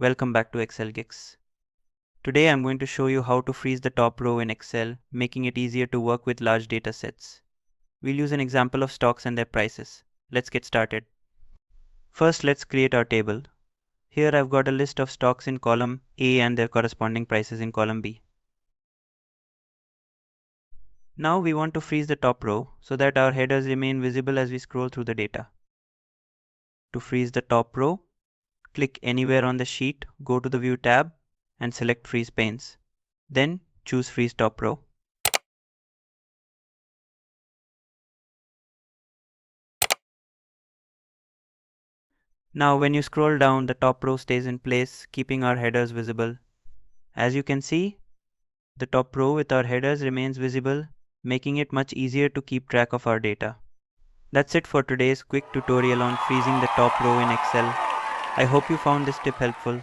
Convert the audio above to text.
Welcome back to Excel Geeks. Today I'm going to show you how to freeze the top row in Excel, making it easier to work with large data sets. We'll use an example of stocks and their prices. Let's get started. First, let's create our table. Here I've got a list of stocks in column A and their corresponding prices in column B. Now we want to freeze the top row so that our headers remain visible as we scroll through the data. To freeze the top row, click anywhere on the sheet, go to the View tab, and select Freeze Panes. Then choose Freeze Top Row. Now when you scroll down, the top row stays in place, keeping our headers visible. As you can see, the top row with our headers remains visible, making it much easier to keep track of our data. That's it for today's quick tutorial on freezing the top row in Excel. I hope you found this tip helpful.